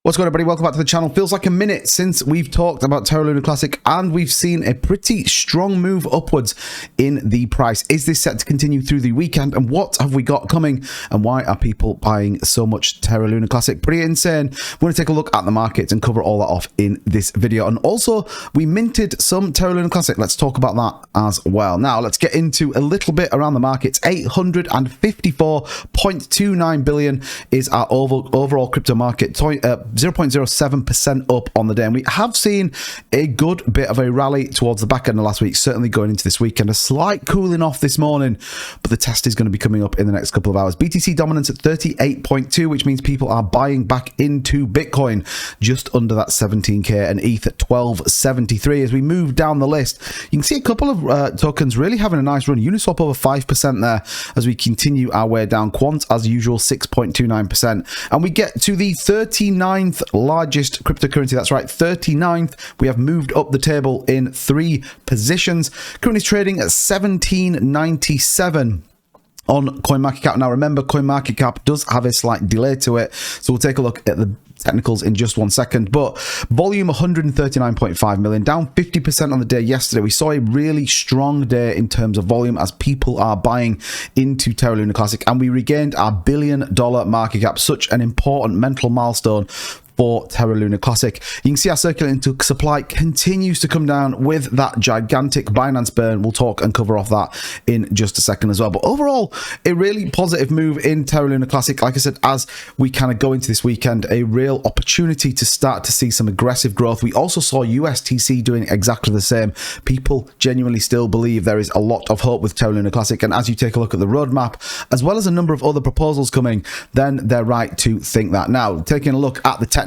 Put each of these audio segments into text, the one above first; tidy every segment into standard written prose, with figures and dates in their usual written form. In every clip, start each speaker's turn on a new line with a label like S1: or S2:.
S1: What's going on, everybody? Welcome back to the channel. Feels like a minute since we've talked about Terra Luna Classic, and we've seen a pretty strong move upwards in the price. Is this set to continue through the weekend, and what have we got coming, and why are people buying so much Terra Luna Classic? Pretty insane. We're going to take a look at the markets and cover all that off in this video. And also, we minted some Terra Luna Classic. Let's talk about that as well. Now, let's get into a little bit around the markets. 854.29 billion is our overall crypto market. 0.07% up on the day, and we have seen a good bit of a rally towards the back end of last week, certainly going into this weekend. A slight cooling off this morning, but the test is going to be coming up in the next couple of hours. BTC dominance at 38.2, which means people are buying back into Bitcoin just under that 17k, and ETH at 1273. As we move down the list, you can see a couple of tokens really having a nice run. Uniswap over 5% there as we continue our way down. Quant, as usual, 6.29%, and we get to the 39th largest cryptocurrency. That's right, 39th. We have moved up the table in 3 positions. Currently trading at 1797 on CoinMarketCap. Now remember, CoinMarketCap does have a slight delay to it, so we'll take a look at the technicals in just 1 second. But volume 139.5 million, down 50% on the day yesterday. We saw a really strong day in terms of volume as people are buying into Terra Luna Classic, and we regained our $1 billion market cap, such an important mental milestone for Terra Luna Classic. You can see our circulating supply continues to come down with that gigantic Binance burn. We'll talk and cover off that in just a second as well. But overall, a really positive move in Terra Luna Classic. Like I said, as we kind of go into this weekend, a real opportunity to start to see some aggressive growth. We also saw USTC doing exactly the same. People genuinely still believe there is a lot of hope with Terra Luna Classic, and as you take a look at the roadmap, as well as a number of other proposals coming, then they're right to think that. Now, taking a look at the technicals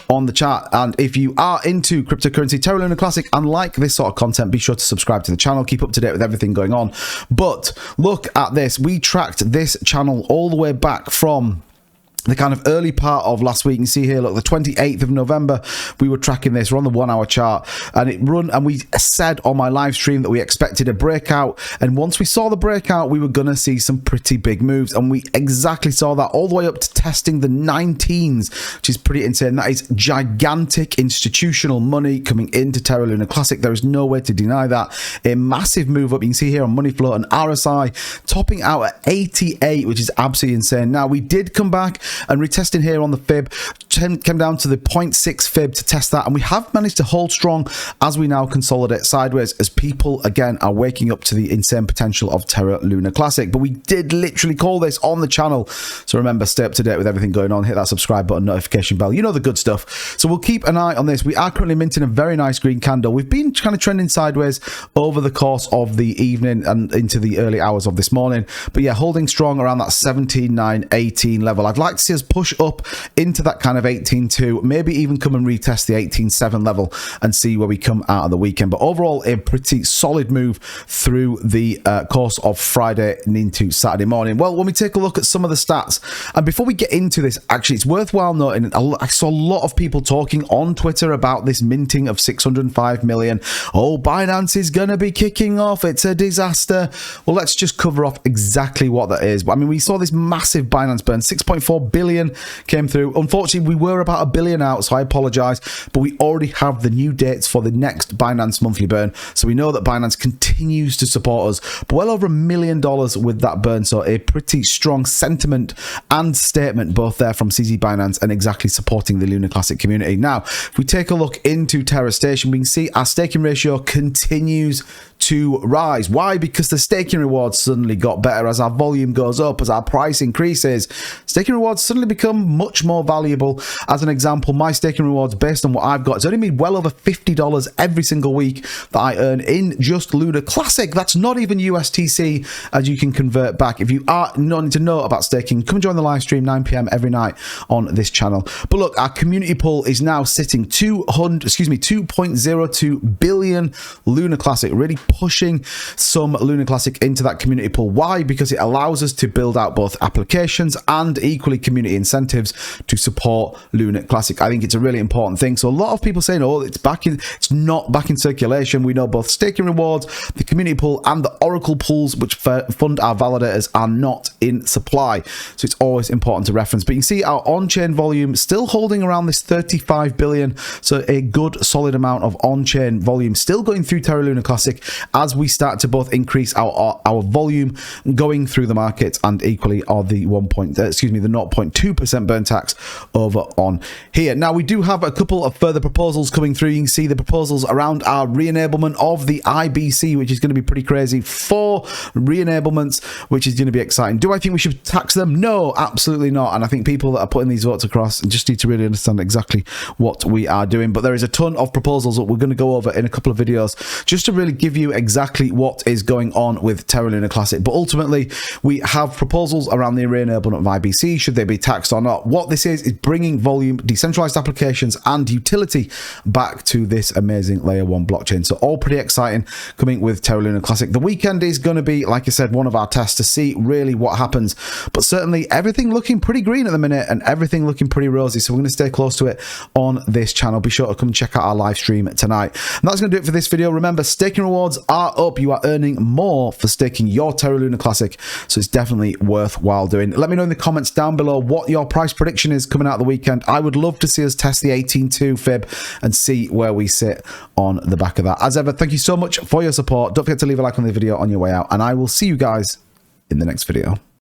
S1: on the chart, and if you are into cryptocurrency, Terra Luna Classic, and like this sort of content, be sure to subscribe to the channel, keep up to date with everything going on. But look at this. We tracked this channel all the way back from the kind of early part of last week. You can see here, look, the 28th of November, we were tracking this. We're on the 1 hour chart, and we said on my live stream that we expected a breakout, and once we saw the breakout, we were gonna see some pretty big moves, and we exactly saw that, all the way up to testing the 19s, which is pretty insane. That is gigantic institutional money coming into Terra Luna Classic. There is no way to deny that. A massive move up. You can see here on Money Flow and RSI topping out at 88, which is absolutely insane. Now, we did come back and retesting here on the fib, came down to the 0.6 fib to test that, and we have managed to hold strong as we now consolidate sideways, as people again are waking up to the insane potential of Terra Luna Classic. But we did literally call this on the channel, so remember, stay up to date with everything going on. Hit that subscribe button, notification bell, you know the good stuff. So we'll keep an eye on this. We are currently minting a very nice green candle. We've been kind of trending sideways over the course of the evening and into the early hours of this morning, but yeah, holding strong around that 17.918 level. I'd like to see us push up into that kind of 18.2, maybe even come and retest the 18.7 level and see where we come out of the weekend. But overall, a pretty solid move through the course of Friday and into Saturday morning. Well, when we take a look at some of the stats, and before we get into this, actually, it's worthwhile noting, I saw a lot of people talking on Twitter about this minting of 605 million. Oh, Binance is going to be kicking off. It's a disaster. Well, let's just cover off exactly what that is. I mean, we saw this massive Binance burn, 6.4 billion came through. Unfortunately, we were about $1 billion out, so I apologize, but we already have the new dates for the next Binance monthly burn, so we know that Binance continues to support us, but well over $1 million with that burn. So a pretty strong sentiment and statement both there from CZ Binance, and exactly supporting the Luna Classic community. Now, if we take a look into Terra Station, we can see our staking ratio continues to rise. Why? Because the staking rewards suddenly got better. As our volume goes up, as our price increases, staking rewards suddenly become much more valuable. As an example, my staking rewards, based on what I've got, it's only made well over $50 every single week that I earn in just Luna Classic. That's not even USTC, as you can convert back. If you are wanting to know about staking, come join the live stream 9 p.m. every night on this channel. But look, our community pool is now sitting 2.02 billion Luna Classic. Really pushing some Lunar Classic into that community pool. Why? Because it allows us to build out both applications and equally community incentives to support Lunar Classic. I think it's a really important thing. So a lot of people saying, oh, it's not back in circulation. We know both staking rewards, the community pool, and the Oracle pools, which fund our validators, are not in supply. So it's always important to reference. But you can see our on-chain volume still holding around this 35 billion. So a good solid amount of on-chain volume still going through Terra Lunar Classic as we start to both increase our volume going through the markets and equally are the 0.2% burn tax over on here. Now we do have a couple of further proposals coming through. You can see the proposals around our re-enablement of the IBC, which is going to be pretty crazy. 4 re-enablements, which is going to be exciting. Do I think we should tax them? No, absolutely not. And I think people that are putting these votes across just need to really understand exactly what we are doing. But there is a ton of proposals that we're going to go over in a couple of videos just to really give you exactly what is going on with Terra Lunar Classic. But ultimately, we have proposals around the re-enablement of IBC. Should they be taxed or not? What this is bringing volume, decentralized applications, and utility back to this amazing layer 1 blockchain. So all pretty exciting coming with Terra Lunar Classic. The weekend is going to be, like I said, one of our tests to see really what happens. But certainly everything looking pretty green at the minute and everything looking pretty rosy. So we're going to stay close to it on this channel. Be sure to come check out our live stream tonight. And that's going to do it for this video. Remember, staking rewards are up. You are earning more for staking your Terra Lunar Classic. So it's definitely worthwhile doing. Let me know in the comments down below what your price prediction is coming out the weekend. I would love to see us test the 18.2 fib and see where we sit on the back of that. As ever, thank you so much for your support. Don't forget to leave a like on the video on your way out, and I will see you guys in the next video.